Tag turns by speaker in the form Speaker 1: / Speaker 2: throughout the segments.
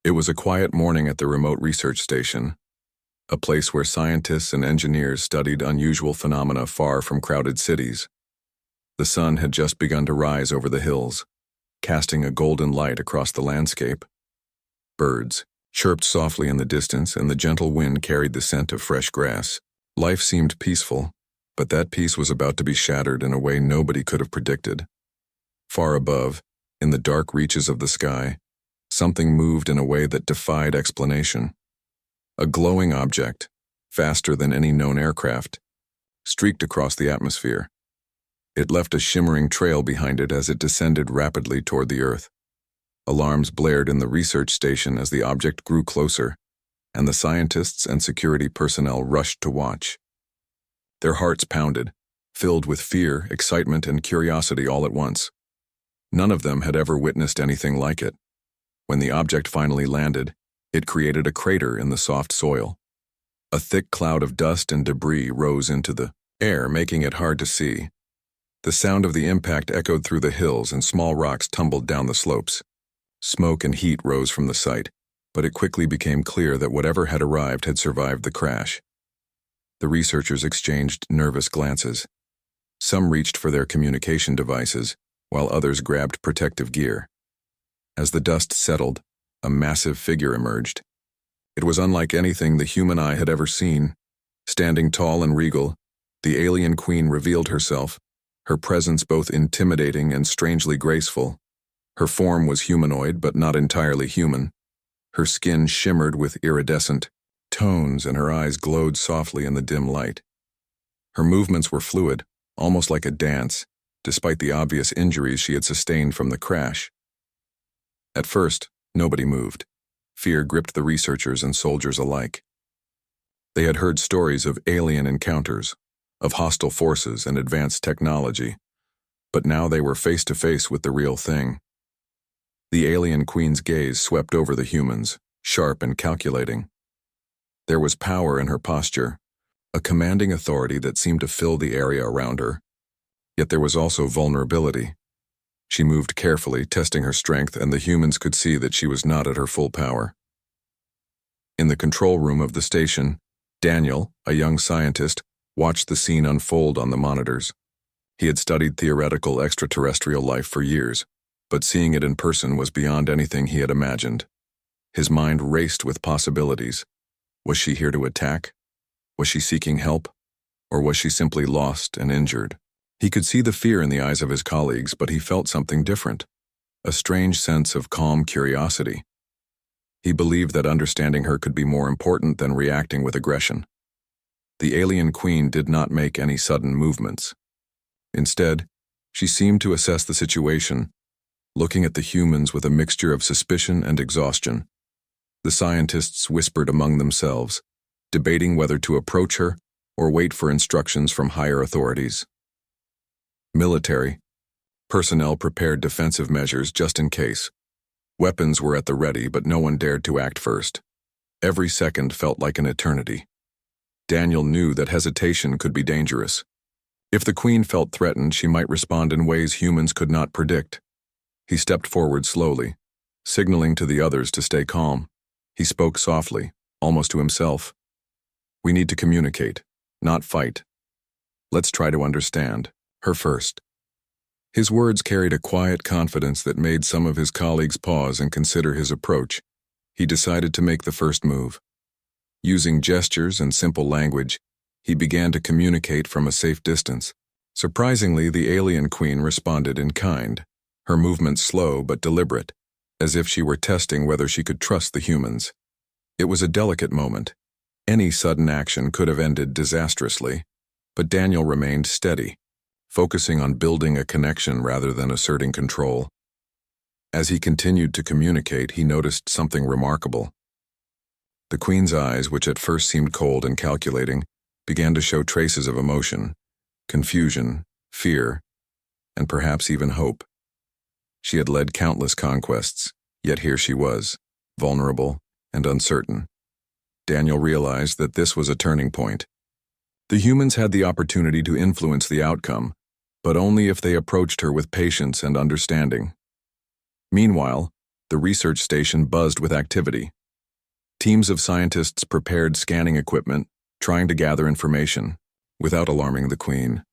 Speaker 1: It was a quiet morning at the remote research station, a place where scientists and engineers studied unusual phenomena far from crowded cities. The sun had just begun to rise over the hills, casting a golden light across the landscape. Birds chirped softly in the distance, and the gentle wind carried the scent of fresh grass. Life seemed peaceful, but that peace was about to be shattered in a way nobody could have predicted. Far above, in the dark reaches of the sky, something moved in a way that defied explanation. A glowing object, faster than any known aircraft, streaked across the atmosphere. It left a shimmering trail behind it as it descended rapidly toward the Earth. Alarms blared in the research station as the object grew closer, and the scientists and security personnel rushed to watch. Their hearts pounded, filled with fear, excitement, and curiosity all at once. None of them had ever witnessed anything like it. When the object finally landed, it created a crater in the soft soil. A thick cloud of dust and debris rose into the air, making it hard to see. The sound of the impact echoed through the hills, and small rocks tumbled down the slopes. Smoke and heat rose from the site, but it quickly became clear that whatever had arrived had survived the crash. The researchers exchanged nervous glances. Some reached for their communication devices, while others grabbed protective gear. As the dust settled, a massive figure emerged. It was unlike anything the human eye had ever seen. Standing tall and regal, the alien queen revealed herself, her presence both intimidating and strangely graceful. Her form was humanoid, but not entirely human. Her skin shimmered with iridescent tones, and her eyes glowed softly in the dim light. Her movements were fluid, almost like a dance, despite the obvious injuries she had sustained from the crash. At first, nobody moved. Fear gripped the researchers and soldiers alike. They had heard stories of alien encounters, of hostile forces and advanced technology, but now they were face to face with the real thing. The alien queen's gaze swept over the humans, sharp and calculating. There was power in her posture, a commanding authority that seemed to fill the area around her. Yet there was also vulnerability. She moved carefully, testing her strength, and the humans could see that she was not at her full power. In the control room of the station, Daniel, a young scientist, watched the scene unfold on the monitors. He had studied theoretical extraterrestrial life for years, but seeing it in person was beyond anything he had imagined. His mind raced with possibilities. Was she here to attack? Was she seeking help? Or was she simply lost and injured? He could see the fear in the eyes of his colleagues, but he felt something different, a strange sense of calm curiosity. He believed that understanding her could be more important than reacting with aggression. The alien queen did not make any sudden movements. Instead, she seemed to assess the situation, looking at the humans with a mixture of suspicion and exhaustion. The scientists whispered among themselves, debating whether to approach her or wait for instructions from higher authorities. Military personnel prepared defensive measures just in case. Weapons were at the ready, but no one dared to act first. Every second felt like an eternity. Daniel knew that hesitation could be dangerous. If the queen felt threatened, she might respond in ways humans could not predict. He stepped forward slowly, signaling to the others to stay calm. He spoke softly, almost to himself. "We need to communicate, not fight. Let's try to understand her first." His words carried a quiet confidence that made some of his colleagues pause and consider his approach. He decided to make the first move. Using gestures and simple language, he began to communicate from a safe distance. Surprisingly, the alien queen responded in kind, her movements slow but deliberate, as if she were testing whether she could trust the humans. It was a delicate moment. Any sudden action could have ended disastrously, but Daniel remained steady, focusing on building a connection rather than asserting control. As he continued to communicate, he noticed something remarkable. The queen's eyes, which at first seemed cold and calculating, began to show traces of emotion, confusion, fear, and perhaps even hope. She had led countless conquests, yet here she was, vulnerable and uncertain. Daniel realized that this was a turning point. The humans had the opportunity to influence the outcome, but only if they approached her with patience and understanding. Meanwhile, The research station buzzed with activity. Teams of scientists prepared scanning equipment, trying to gather information, without alarming the Queen.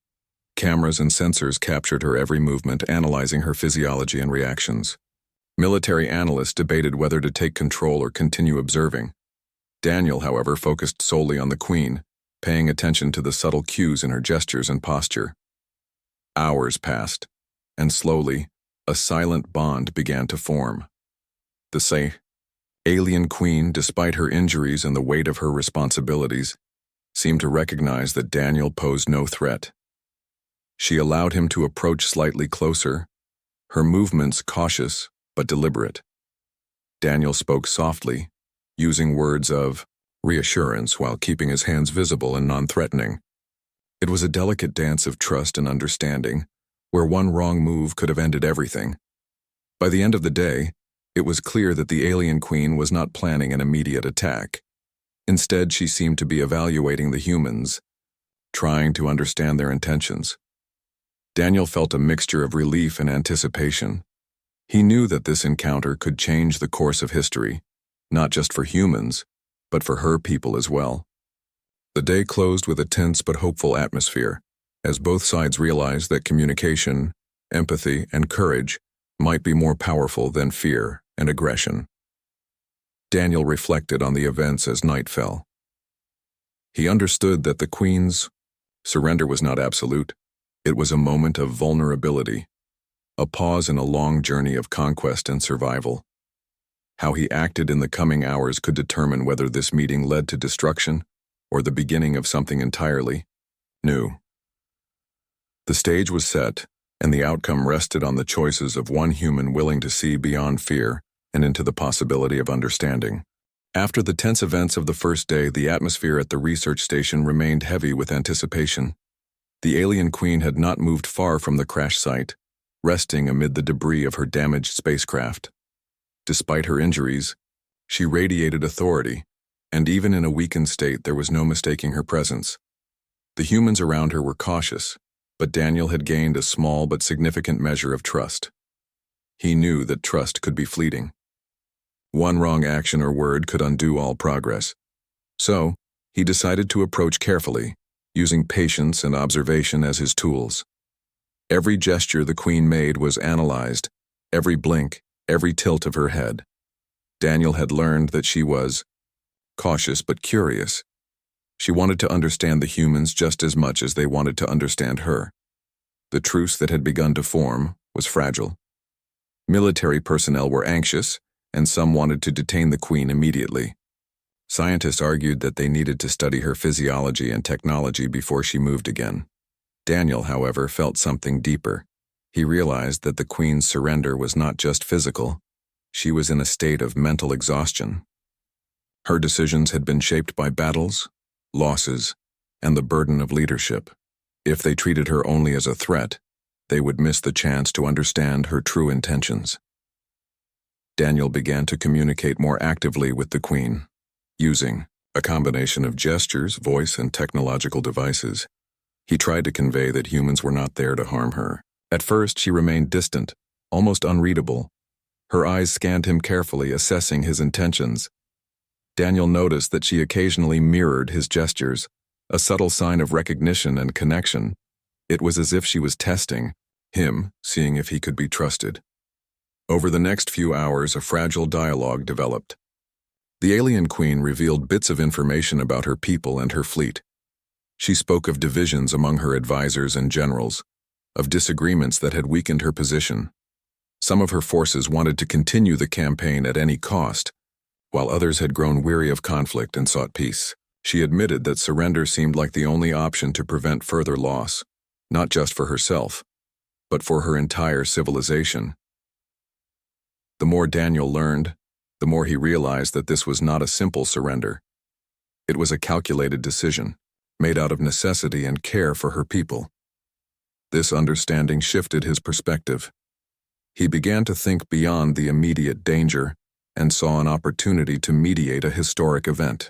Speaker 1: Cameras and sensors captured her every movement, analyzing her physiology and reactions. Military analysts debated whether to take control or continue observing. Daniel, however, focused solely on the Queen, paying attention to the subtle cues in her gestures and posture. Hours passed, and slowly, a silent bond began to form. The alien Queen, despite her injuries and the weight of her responsibilities, seemed to recognize that Daniel posed no threat. She allowed him to approach slightly closer, her movements cautious but deliberate. Daniel spoke softly, using words of reassurance while keeping his hands visible and non-threatening. It was a delicate dance of trust and understanding, where one wrong move could have ended everything. By the end of the day, it was clear that the alien Queen was not planning an immediate attack. Instead, she seemed to be evaluating the humans, trying to understand their intentions. Daniel felt a mixture of relief and anticipation. He knew that this encounter could change the course of history, not just for humans, but for her people as well. The day closed with a tense but hopeful atmosphere, as both sides realized that communication, empathy, and courage might be more powerful than fear and aggression. Daniel reflected on the events as night fell. He understood that the Queen's surrender was not absolute. It was a moment of vulnerability, a pause in a long journey of conquest and survival. How he acted in the coming hours could determine whether this meeting led to destruction or the beginning of something entirely new. The stage was set, and the outcome rested on the choices of one human willing to see beyond fear and into the possibility of understanding. After the tense events of the first day, the atmosphere at the research station remained heavy with anticipation. The alien Queen had not moved far from the crash site, resting amid the debris of her damaged spacecraft. Despite her injuries, she radiated authority, and even in a weakened state there was no mistaking her presence. The humans around her were cautious, but Daniel had gained a small but significant measure of trust. He knew that trust could be fleeting. One wrong action or word could undo all progress. So, he decided to approach carefully, using patience and observation as his tools. Every gesture the Queen made was analyzed, every blink, every tilt of her head. Daniel had learned that she was cautious but curious. She wanted to understand the humans just as much as they wanted to understand her. The truce that had begun to form was fragile. Military personnel were anxious, and some wanted to detain the Queen immediately. Scientists argued that they needed to study her physiology and technology before she moved again. Daniel, however, felt something deeper. He realized that the Queen's surrender was not just physical. She was in a state of mental exhaustion. Her decisions had been shaped by battles, losses, and the burden of leadership. If they treated her only as a threat, they would miss the chance to understand her true intentions. Daniel began to communicate more actively with the Queen, using a combination of gestures, voice, and technological devices. He tried to convey that humans were not there to harm her. At first, she remained distant, almost unreadable. Her eyes scanned him carefully, assessing his intentions. Daniel noticed that she occasionally mirrored his gestures, a subtle sign of recognition and connection. It was as if she was testing him, seeing if he could be trusted. Over the next few hours, a fragile dialogue developed. The alien Queen revealed bits of information about her people and her fleet. She spoke of divisions among her advisors and generals, of disagreements that had weakened her position. Some of her forces wanted to continue the campaign at any cost, while others had grown weary of conflict and sought peace. She admitted that surrender seemed like the only option to prevent further loss, not just for herself, but for her entire civilization. The more Daniel learned, the more he realized that this was not a simple surrender. It was a calculated decision, made out of necessity and care for her people. This understanding shifted his perspective. He began to think beyond the immediate danger and saw an opportunity to mediate a historic event.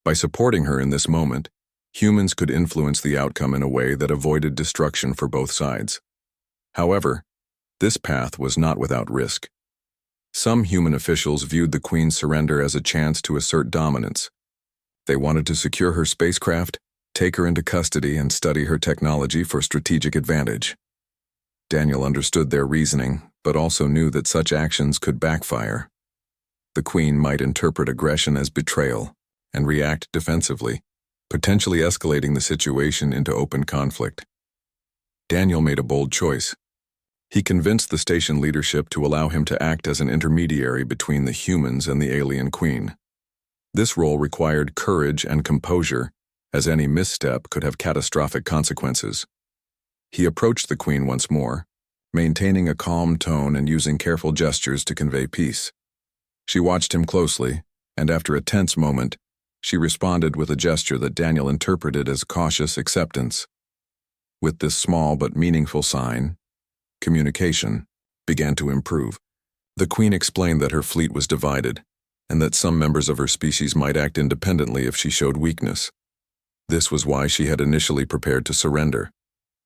Speaker 1: By supporting her in this moment, humans could influence the outcome in a way that avoided destruction for both sides. However, this path was not without risk. Some human officials viewed the Queen's surrender as a chance to assert dominance. They wanted to secure her spacecraft, take her into custody, and study her technology for strategic advantage. Daniel understood their reasoning, but also knew that such actions could backfire. The Queen might interpret aggression as betrayal and react defensively, potentially escalating the situation into open conflict. Daniel made a bold choice. He convinced the station leadership to allow him to act as an intermediary between the humans and the alien Queen. This role required courage and composure, as any misstep could have catastrophic consequences. He approached the Queen once more, maintaining a calm tone and using careful gestures to convey peace. She watched him closely, and after a tense moment, she responded with a gesture that Daniel interpreted as cautious acceptance. With this small but meaningful sign, communication began to improve. The Queen explained that her fleet was divided, and that some members of her species might act independently if she showed weakness. This was why she had initially prepared to surrender.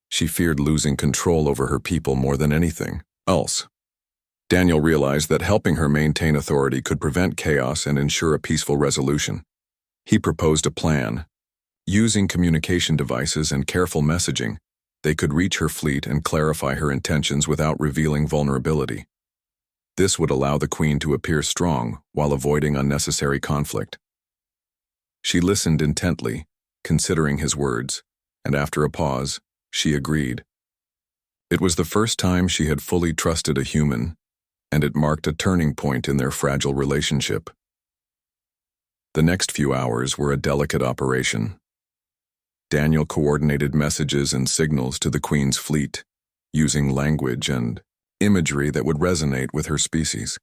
Speaker 1: She feared losing control over her people more than anything else. Daniel realized that helping her maintain authority could prevent chaos and ensure a peaceful resolution. He proposed a plan. Using communication devices and careful messaging, they could reach her fleet and clarify her intentions without revealing vulnerability. This would allow the Queen to appear strong while avoiding unnecessary conflict. She listened intently, considering his words, and after a pause, she agreed. It was the first time she had fully trusted a human, and it marked a turning point in their fragile relationship. The next few hours were a delicate operation. Daniel coordinated messages and signals to the Queen's fleet, using language and imagery that would resonate with her species.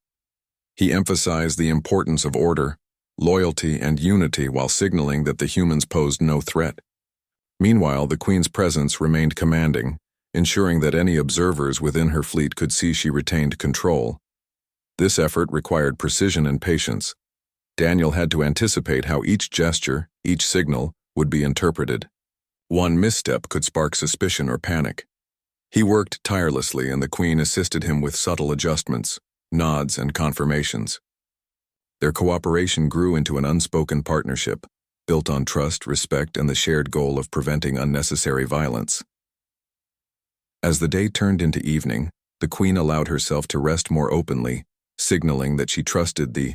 Speaker 1: He emphasized the importance of order, loyalty, and unity while signaling that the humans posed no threat. Meanwhile, the Queen's presence remained commanding, ensuring that any observers within her fleet could see she retained control. This effort required precision and patience. Daniel had to anticipate how each gesture, each signal, would be interpreted. One misstep could spark suspicion or panic. He worked tirelessly, and the Queen assisted him with subtle adjustments, nods, and confirmations. Their cooperation grew into an unspoken partnership, built on trust, respect, and the shared goal of preventing unnecessary violence. As the day turned into evening, the Queen allowed herself to rest more openly, signaling that she trusted the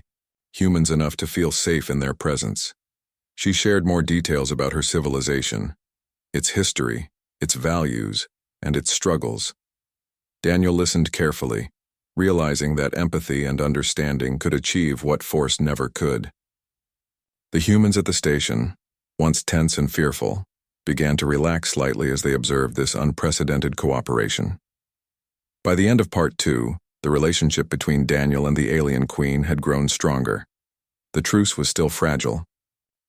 Speaker 1: humans enough to feel safe in their presence. She shared more details about her civilization, its history, its values, and its struggles. Daniel listened carefully, realizing that empathy and understanding could achieve what force never could. The humans at the station, once tense and fearful, began to relax slightly as they observed this unprecedented cooperation. By the end of Part 2, the relationship between Daniel and the alien Queen had grown stronger. The truce was still fragile,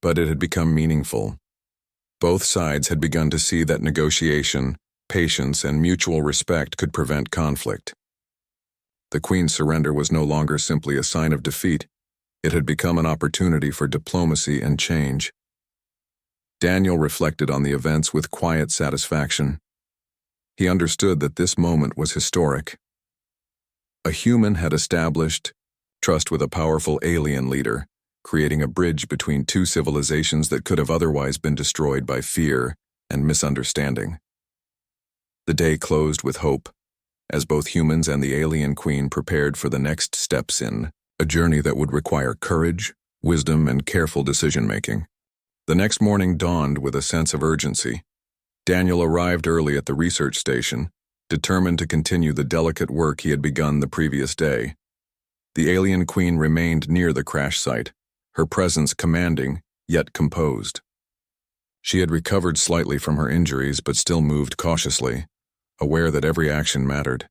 Speaker 1: but it had become meaningful. Both sides had begun to see that negotiation, patience, and mutual respect could prevent conflict. The Queen's surrender was no longer simply a sign of defeat. It had become an opportunity for diplomacy and change. Daniel reflected on the events with quiet satisfaction. He understood that this moment was historic. A human had established trust with a powerful alien leader, creating a bridge between two civilizations that could have otherwise been destroyed by fear and misunderstanding. The day closed with hope, as both humans and the alien Queen prepared for the next steps in a journey that would require courage, wisdom, and careful decision-making. The next morning dawned with a sense of urgency. Daniel arrived early at the research station, determined to continue the delicate work he had begun the previous day. The alien Queen remained near the crash site, her presence commanding, yet composed. She had recovered slightly from her injuries but still moved cautiously, aware that every action mattered.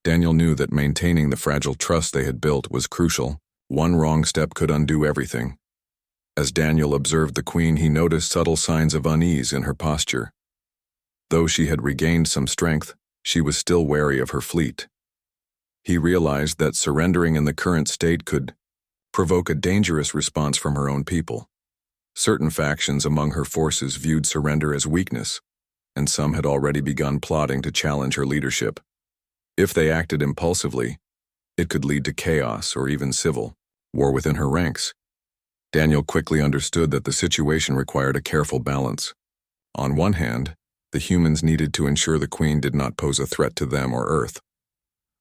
Speaker 1: Daniel knew that maintaining the fragile trust they had built was crucial. One wrong step could undo everything. As Daniel observed the Queen, he noticed subtle signs of unease in her posture. Though she had regained some strength, she was still wary of her fleet. He realized that surrendering in the current state could provoke a dangerous response from her own people. Certain factions among her forces viewed surrender as weakness, and some had already begun plotting to challenge her leadership. If they acted impulsively, It could lead to chaos or even civil war within her ranks. Daniel quickly understood that the situation required a careful balance. On one hand, the humans needed to ensure the Queen did not pose a threat to them or Earth.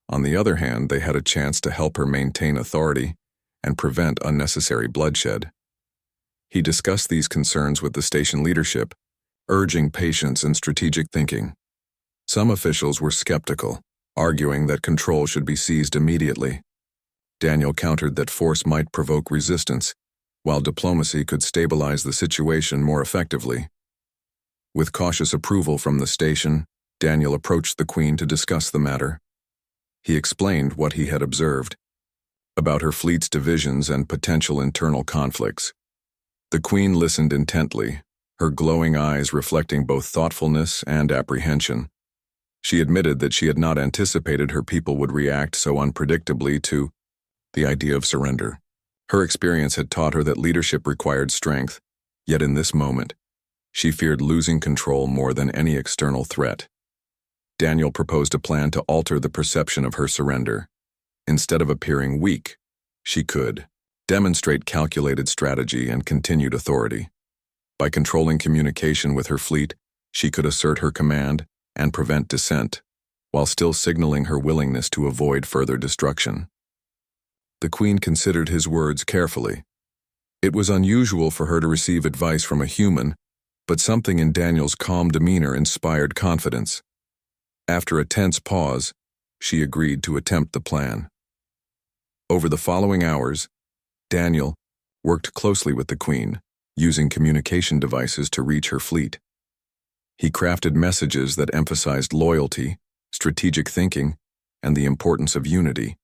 Speaker 1: On the other hand, they had a chance to help her maintain authority and prevent unnecessary bloodshed. He discussed these concerns with the station leadership, urging patience and strategic thinking. Some officials were skeptical, arguing that control should be seized immediately. Daniel countered that force might provoke resistance, while diplomacy could stabilize the situation more effectively. With cautious approval from the station, Daniel approached the Queen to discuss the matter. He explained what he had observed about her fleet's divisions and potential internal conflicts. The Queen listened intently, her glowing eyes reflecting both thoughtfulness and apprehension. She admitted that she had not anticipated her people would react so unpredictably to the idea of surrender. Her experience had taught her that leadership required strength, yet in this moment, she feared losing control more than any external threat. Daniel proposed a plan to alter the perception of her surrender. Instead of appearing weak, she could demonstrate calculated strategy and continued authority. By controlling communication with her fleet, she could assert her command and prevent dissent, while still signaling her willingness to avoid further destruction. The Queen considered his words carefully. It was unusual for her to receive advice from a human, but something in Daniel's calm demeanor inspired confidence. After a tense pause, she agreed to attempt the plan. Over the following hours, Daniel worked closely with the Queen, using communication devices to reach her fleet. He crafted messages that emphasized loyalty, strategic thinking, and the importance of unity.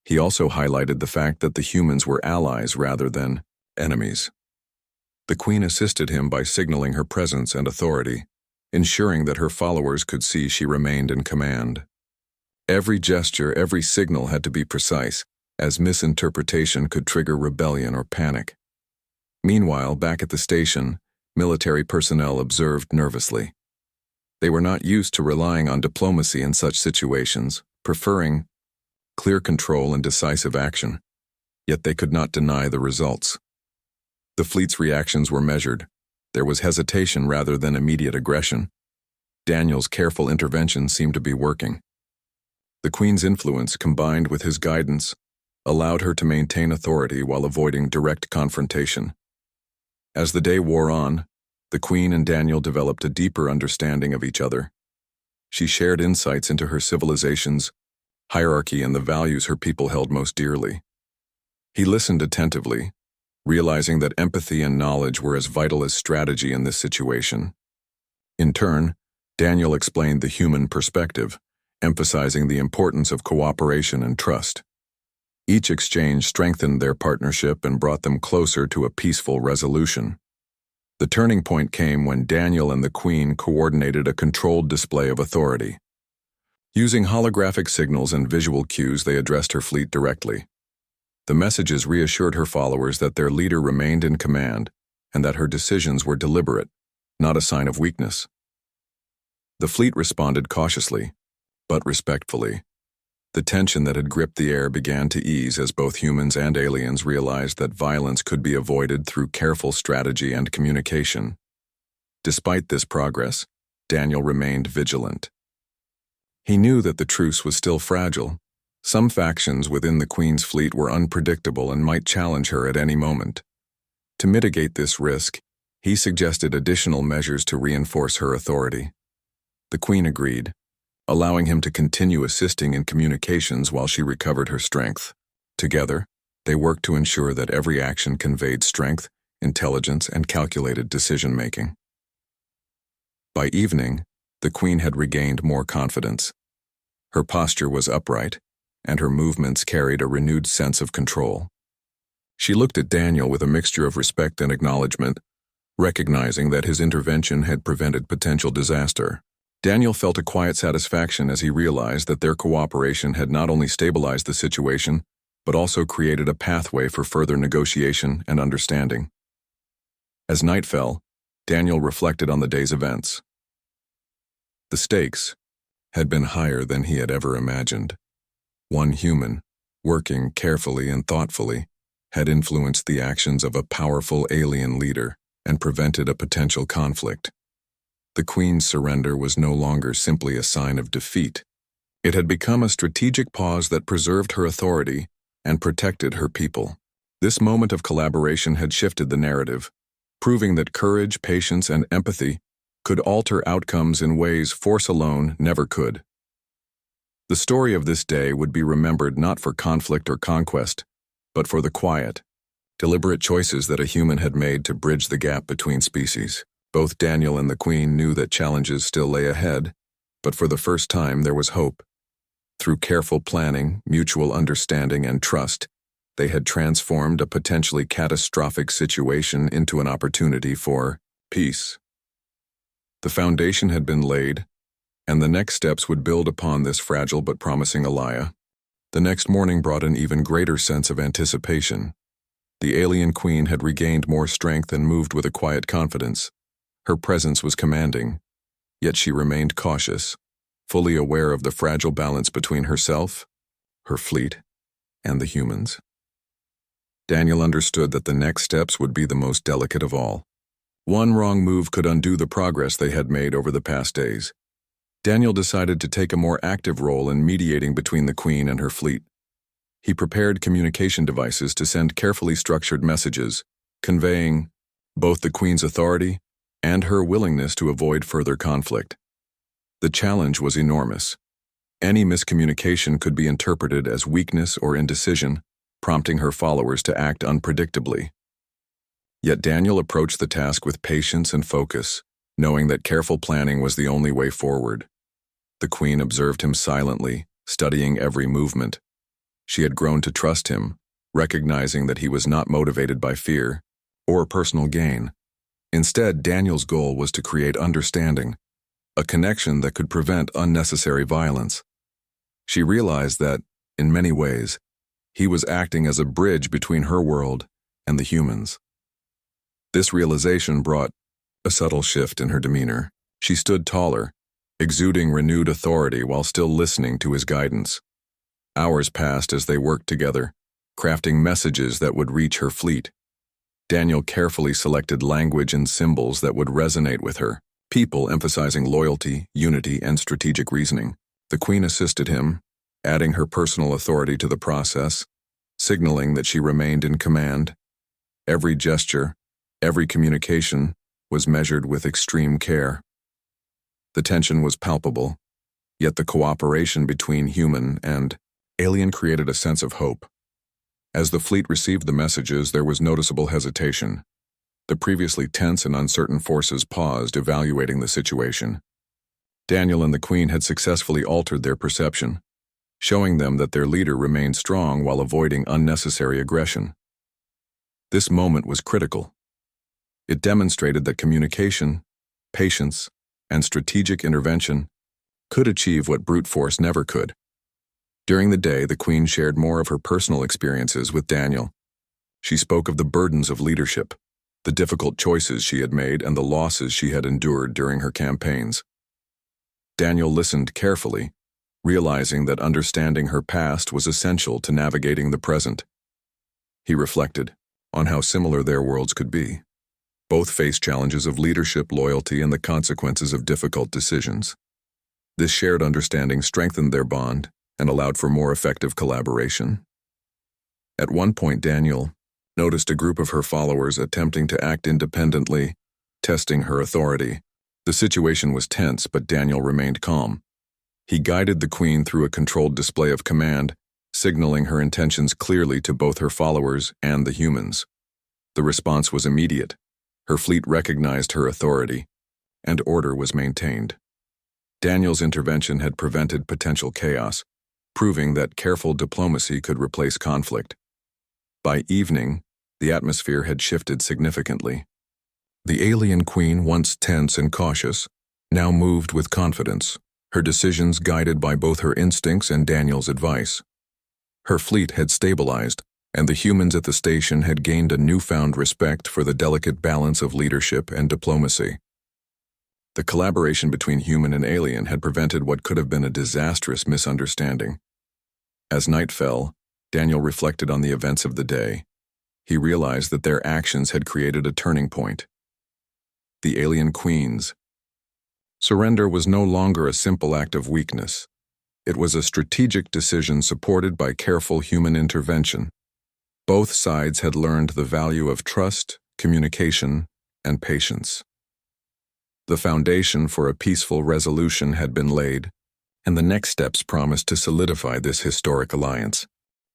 Speaker 1: He also highlighted the fact that the humans were allies rather than enemies. The Queen assisted him by signaling her presence and authority, ensuring that her followers could see she remained in command. Every gesture, every signal had to be precise, as misinterpretation could trigger rebellion or panic. Meanwhile, back at the station, military personnel observed nervously. They were not used to relying on diplomacy in such situations, preferring clear control and decisive action, yet they could not deny the results. The fleet's reactions were measured. There was hesitation rather than immediate aggression. Daniel's careful intervention seemed to be working. The Queen's influence, combined with his guidance, allowed her to maintain authority while avoiding direct confrontation. As the day wore on, the Queen and Daniel developed a deeper understanding of each other. She shared insights into her civilization's hierarchy and the values her people held most dearly. He listened attentively, realizing that empathy and knowledge were as vital as strategy in this situation. In turn, Daniel explained the human perspective, emphasizing the importance of cooperation and trust. Each exchange strengthened their partnership and brought them closer to a peaceful resolution. The turning point came when Daniel and the Queen coordinated a controlled display of authority. Using holographic signals and visual cues, they addressed her fleet directly. The messages reassured her followers that their leader remained in command and that her decisions were deliberate, not a sign of weakness. The fleet responded cautiously, but respectfully. The tension that had gripped the air began to ease as both humans and aliens realized that violence could be avoided through careful strategy and communication. Despite this progress, Daniel remained vigilant. He knew that the truce was still fragile. Some factions within the Queen's fleet were unpredictable and might challenge her at any moment. To mitigate this risk, he suggested additional measures to reinforce her authority. The Queen agreed, allowing him to continue assisting in communications while she recovered her strength. Together, they worked to ensure that every action conveyed strength, intelligence, and calculated decision-making. By evening, the Queen had regained more confidence. Her posture was upright, and her movements carried a renewed sense of control. She looked at Daniel with a mixture of respect and acknowledgement, recognizing that his intervention had prevented potential disaster. Daniel felt a quiet satisfaction as he realized that their cooperation had not only stabilized the situation, but also created a pathway for further negotiation and understanding. As night fell, Daniel reflected on the day's events. The stakes had been higher than he had ever imagined. One human, working carefully and thoughtfully, had influenced the actions of a powerful alien leader and prevented a potential conflict. The Queen's surrender was no longer simply a sign of defeat. It had become a strategic pause that preserved her authority and protected her people. This moment of collaboration had shifted the narrative, proving that courage, patience, and empathy could alter outcomes in ways force alone never could. The story of this day would be remembered not for conflict or conquest, but for the quiet, deliberate choices that a human had made to bridge the gap between species. Both Daniel and the Queen knew that challenges still lay ahead, but for the first time there was hope. Through careful planning, mutual understanding, and trust, they had transformed a potentially catastrophic situation into an opportunity for peace. The foundation had been laid, and the next steps would build upon this fragile but promising alliance. The next morning brought an even greater sense of anticipation. The alien Queen had regained more strength and moved with a quiet confidence. Her presence was commanding, yet she remained cautious, fully aware of the fragile balance between herself, her fleet, and the humans. Daniel understood that the next steps would be the most delicate of all. One wrong move could undo the progress they had made over the past days. Daniel decided to take a more active role in mediating between the Queen and her fleet. He prepared communication devices to send carefully structured messages, conveying both the Queen's authority and her willingness to avoid further conflict. The challenge was enormous. Any miscommunication could be interpreted as weakness or indecision, prompting her followers to act unpredictably. Yet Daniel approached the task with patience and focus, knowing that careful planning was the only way forward. The Queen observed him silently, studying every movement. She had grown to trust him, recognizing that he was not motivated by fear or personal gain. Instead, Daniel's goal was to create understanding, a connection that could prevent unnecessary violence. She realized that, in many ways, he was acting as a bridge between her world and the humans. This realization brought a subtle shift in her demeanor. She stood taller, exuding renewed authority while still listening to his guidance. Hours passed as they worked together, crafting messages that would reach her fleet. Daniel carefully selected language and symbols that would resonate with her, people emphasizing loyalty, unity, and strategic reasoning. The Queen assisted him, adding her personal authority to the process, signaling that she remained in command. Every gesture, every communication was measured with extreme care. The tension was palpable, yet the cooperation between human and alien created a sense of hope. As the fleet received the messages, there was noticeable hesitation. The previously tense and uncertain forces paused, evaluating the situation. Daniel and the Queen had successfully altered their perception, showing them that their leader remained strong while avoiding unnecessary aggression. This moment was critical. It demonstrated that communication, patience, and strategic intervention could achieve what brute force never could. During the day, the Queen shared more of her personal experiences with Daniel. She spoke of the burdens of leadership, the difficult choices she had made, and the losses she had endured during her campaigns. Daniel listened carefully, realizing that understanding her past was essential to navigating the present. He reflected on how similar their worlds could be. Both faced challenges of leadership, loyalty, and the consequences of difficult decisions. This shared understanding strengthened their bond and allowed for more effective collaboration. At one point, Daniel noticed a group of her followers attempting to act independently, testing her authority. The situation was tense, but Daniel remained calm. He guided the Queen through a controlled display of command, signaling her intentions clearly to both her followers and the humans. The response was immediate. Her fleet recognized her authority, and order was maintained. Daniel's intervention had prevented potential chaos, proving that careful diplomacy could replace conflict. By evening, the atmosphere had shifted significantly. The alien Queen, once tense and cautious, now moved with confidence, her decisions guided by both her instincts and Daniel's advice. Her fleet had stabilized, and the humans at the station had gained a newfound respect for the delicate balance of leadership and diplomacy. The collaboration between human and alien had prevented what could have been a disastrous misunderstanding. As night fell, Daniel reflected on the events of the day. He realized that their actions had created a turning point. The alien queens. Surrender was no longer a simple act of weakness. It was a strategic decision supported by careful human intervention. Both sides had learned the value of trust, communication, and patience. The foundation for a peaceful resolution had been laid, and the next steps promised to solidify this historic alliance.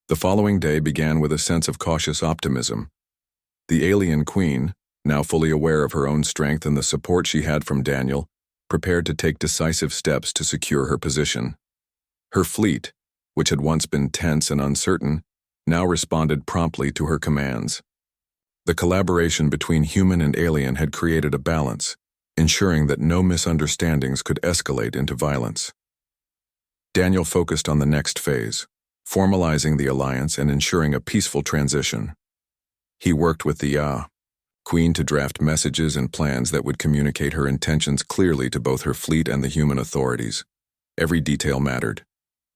Speaker 1: The following day began with a sense of cautious optimism. The alien queen, now fully aware of her own strength and the support she had from Daniel, prepared to take decisive steps to secure her position. Her fleet, which had once been tense and uncertain, now responded promptly to her commands. The collaboration between human and alien had created a balance, ensuring that no misunderstandings could escalate into violence. Daniel focused on the next phase, formalizing the alliance and ensuring a peaceful transition. He worked with the Queen to draft messages and plans that would communicate her intentions clearly to both her fleet and the human authorities. Every detail mattered.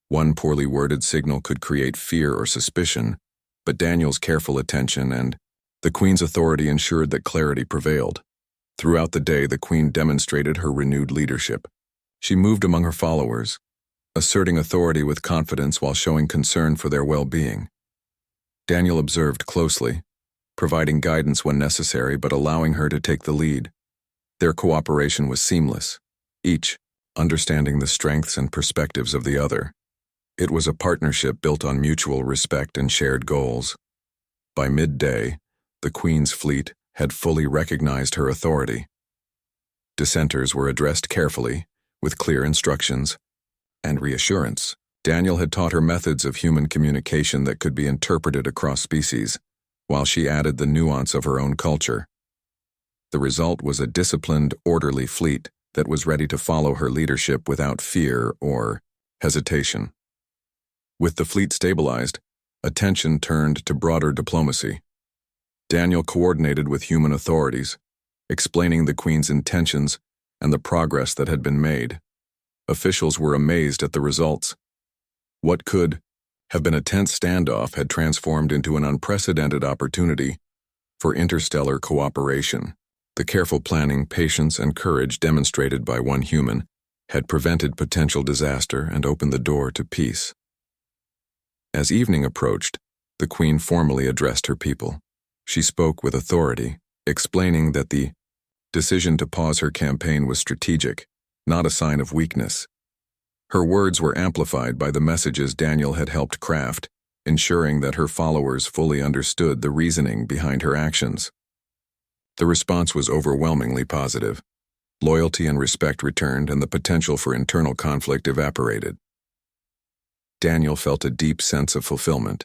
Speaker 1: One poorly worded signal could create fear or suspicion, but Daniel's careful attention and the Queen's authority ensured that clarity prevailed. Throughout the day, the Queen demonstrated her renewed leadership. She moved among her followers, asserting authority with confidence while showing concern for their well-being. Daniel observed closely, providing guidance when necessary but allowing her to take the lead. Their cooperation was seamless, each understanding the strengths and perspectives of the other. It was a partnership built on mutual respect and shared goals. By midday, the Queen's fleet had fully recognized her authority. Dissenters were addressed carefully, with clear instructions and reassurance. Daniel had taught her methods of human communication that could be interpreted across species, while she added the nuance of her own culture. The result was a disciplined, orderly fleet that was ready to follow her leadership without fear or hesitation. With the fleet stabilized, attention turned to broader diplomacy. Daniel coordinated with human authorities, explaining the Queen's intentions and the progress that had been made. Officials were amazed at the results. What could have been a tense standoff had transformed into an unprecedented opportunity for interstellar cooperation. The careful planning, patience, and courage demonstrated by one human had prevented potential disaster and opened the door to peace. As evening approached, the Queen formally addressed her people. She spoke with authority, explaining that the decision to pause her campaign was strategic, not a sign of weakness. Her words were amplified by the messages Daniel had helped craft, ensuring that her followers fully understood the reasoning behind her actions. The response was overwhelmingly positive. Loyalty and respect returned, and the potential for internal conflict evaporated. Daniel felt a deep sense of fulfillment.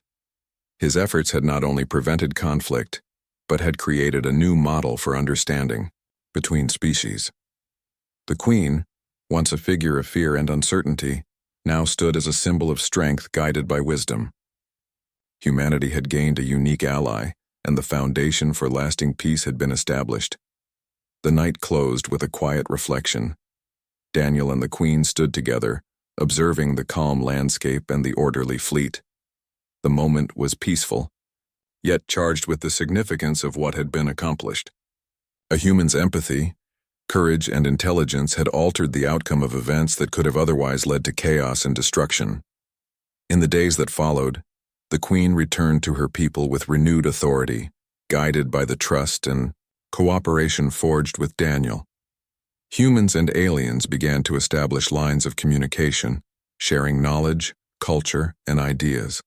Speaker 1: His efforts had not only prevented conflict, but had created a new model for understanding between species. The Queen, once a figure of fear and uncertainty, now stood as a symbol of strength guided by wisdom. Humanity had gained a unique ally, and the foundation for lasting peace had been established. The night closed with a quiet reflection. Daniel and the Queen stood together, observing the calm landscape and the orderly fleet. The moment was peaceful, yet charged with the significance of what had been accomplished. A human's empathy, courage, and intelligence had altered the outcome of events that could have otherwise led to chaos and destruction. In the days that followed, the Queen returned to her people with renewed authority, guided by the trust and cooperation forged with Daniel. Humans and aliens began to establish lines of communication, sharing knowledge, culture, and ideas.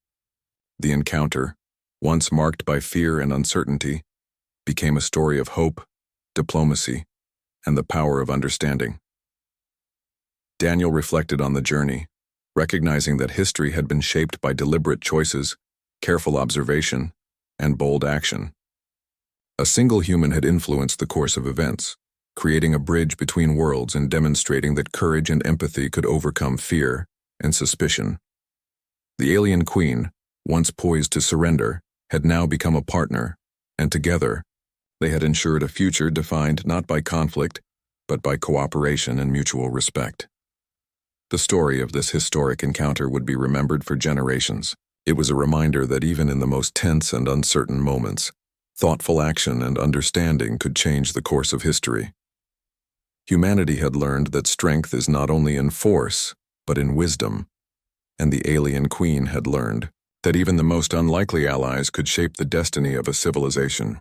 Speaker 1: The encounter, once marked by fear and uncertainty, became a story of hope, diplomacy, and the power of understanding. Daniel reflected on the journey, recognizing that history had been shaped by deliberate choices, careful observation, and bold action. A single human had influenced the course of events, creating a bridge between worlds and demonstrating that courage and empathy could overcome fear and suspicion. The alien Queen, once poised to surrender, had now become a partner, and together, they had ensured a future defined not by conflict, but by cooperation and mutual respect. The story of this historic encounter would be remembered for generations. It was a reminder that even in the most tense and uncertain moments, thoughtful action and understanding could change the course of history. Humanity had learned that strength is not only in force, but in wisdom, and the alien queen had learned that even the most unlikely allies could shape the destiny of a civilization.